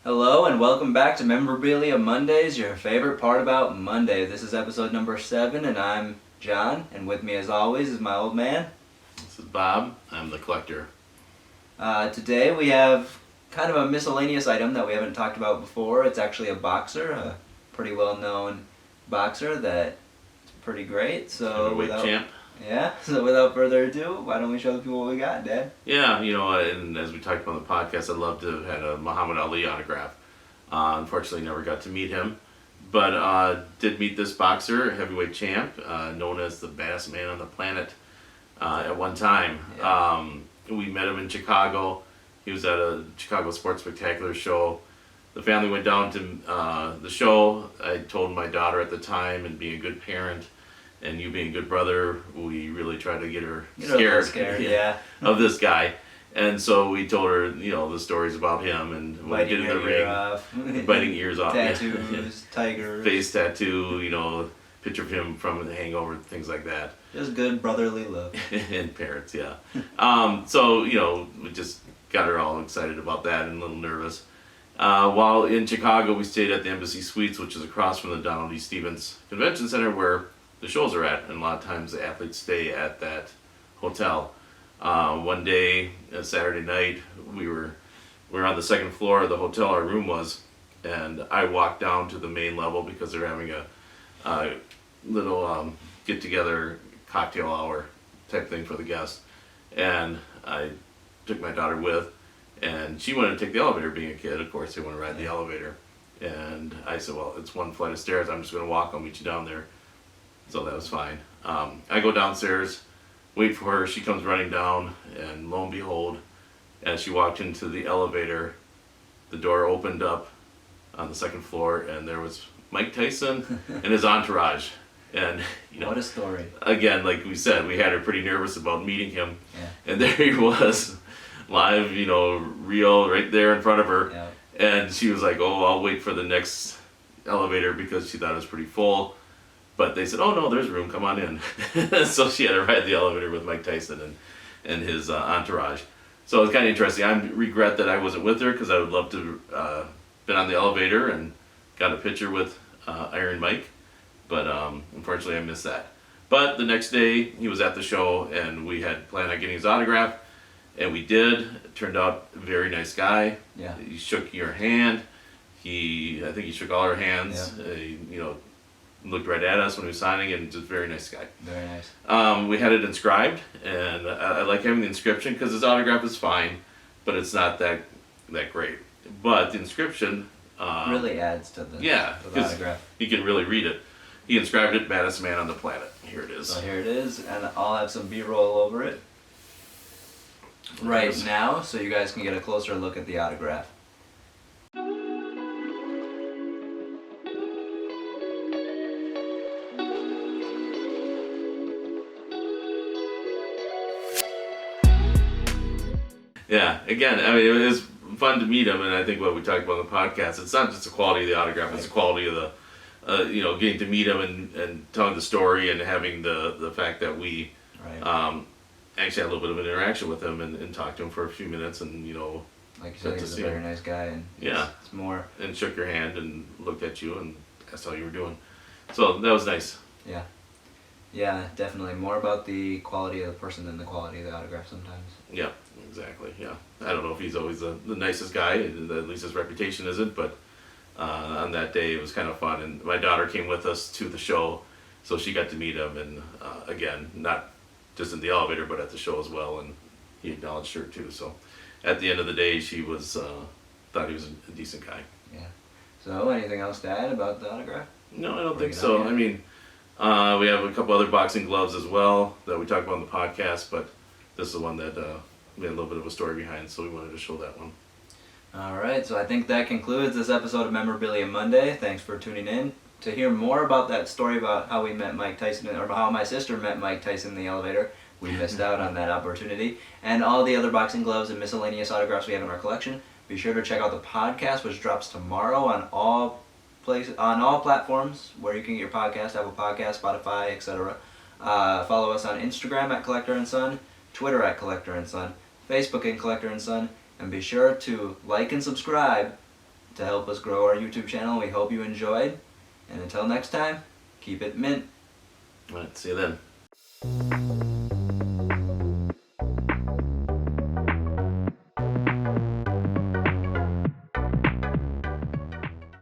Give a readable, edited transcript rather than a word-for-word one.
Hello and welcome back to Memorabilia Mondays, your favorite part about Monday. This is episode number 7 and I'm John, and with me as always is my old man. This is Bob. I'm the collector. Today we have kind of a miscellaneous item that we haven't talked about before. It's actually a boxer, a pretty well-known boxer that's pretty great. So champ. Yeah, so without further ado, why don't we show the people what we got, Dad? Yeah, and as we talked about on the podcast, I'd love to have had a Muhammad Ali autograph. Unfortunately, never got to meet him. But did meet this boxer, heavyweight champ, known as the baddest man on the planet at one time. Yeah. We met him in Chicago. He was at a Chicago Sports Spectacular show. The family went down to the show. I told my daughter at the time, and being a good parent, and you being a good brother, we really tried to get her scared yeah. of this guy. And so we told her, the stories about him, and when we get in the ring, biting ears off, tattoos, tigers, face tattoo, picture of him from The Hangover, things like that. Just good brotherly love. And parents, yeah. So we just got her all excited about that and a little nervous. While in Chicago, we stayed at the Embassy Suites, which is across from the Donald E. Stevens Convention Center, where the shows are at, and a lot of times the athletes stay at that hotel. One day, a Saturday night, we were on the second floor of the hotel our room was, and I walked down to the main level because they're having a little get-together cocktail hour type thing for the guests, and I took my daughter with, and she wanted to take the elevator. Being a kid, of course, they want to ride the elevator, and I said, well, it's one flight of stairs, I'm just going to walk, I'll meet you down there. So that was fine. I go downstairs, wait for her, she comes running down, and lo and behold, as she walked into the elevator, the door opened up on the second floor, and there was Mike Tyson and his entourage. And what a story. Again, like we said, we had her pretty nervous about meeting him. Yeah. And there he was, live, real, right there in front of her. Yeah. And she was like, oh, I'll wait for the next elevator, because she thought it was pretty full. But they said, oh no, there's room, come on in. So she had to ride the elevator with Mike Tyson and his entourage. So it was kind of interesting. I regret that I wasn't with her, because I would love to been on the elevator and got a picture with Iron Mike. But unfortunately I missed that. But the next day he was at the show, and we had planned on getting his autograph. And we did. It turned out a very nice guy. Yeah. He shook your hand. I think he shook all our hands. Yeah. Looked right at us when he was signing, and just very nice guy. Very nice. We had it inscribed, and I like having the inscription because his autograph is fine, but it's not that great. But the inscription really adds to the autograph. You can really read it. He inscribed it, "Baddest man on the planet." Here it is. So here it is, and I'll have some B-roll over it right now, so you guys can get a closer look at the autograph. Yeah, again, I mean, it was fun to meet him, and I think what we talked about on the podcast, it's not just the quality of the autograph, it's the quality of the, getting to meet him and telling the story, and having the fact that we actually had a little bit of an interaction with him and talked to him for a few minutes, and, like you said, he's a very nice guy, and it's more... And shook your hand and looked at you and asked how you were doing. So that was nice. Yeah. Yeah, definitely. More about the quality of the person than the quality of the autograph sometimes. Yeah, exactly, yeah. I don't know if he's always the nicest guy, at least his reputation isn't, but on that day it was kind of fun. And my daughter came with us to the show, so she got to meet him, and again, not just in the elevator, but at the show as well, and he acknowledged her too. So at the end of the day, she was thought he was a decent guy. Yeah. So anything else to add about the autograph? No, I don't think so. I mean, we have a couple other boxing gloves as well that we talked about on the podcast, but this is the one that we had a little bit of a story behind, so we wanted to show that one. Alright, so I think that concludes this episode of Memorabilia Monday. Thanks for tuning in. To hear more about that story about how we met Mike Tyson, or how my sister met Mike Tyson in the elevator, we missed out on that opportunity, and all the other boxing gloves and miscellaneous autographs we have in our collection, be sure to check out the podcast, which drops tomorrow on all platforms where you can get your podcast, Apple Podcasts, Spotify, etc. Follow us on Instagram at Collector and Son, Twitter at Collector and Son, Facebook and Collector and Son, and be sure to like and subscribe to help us grow our YouTube channel. We hope you enjoyed. And until next time, keep it mint. All right, see you then.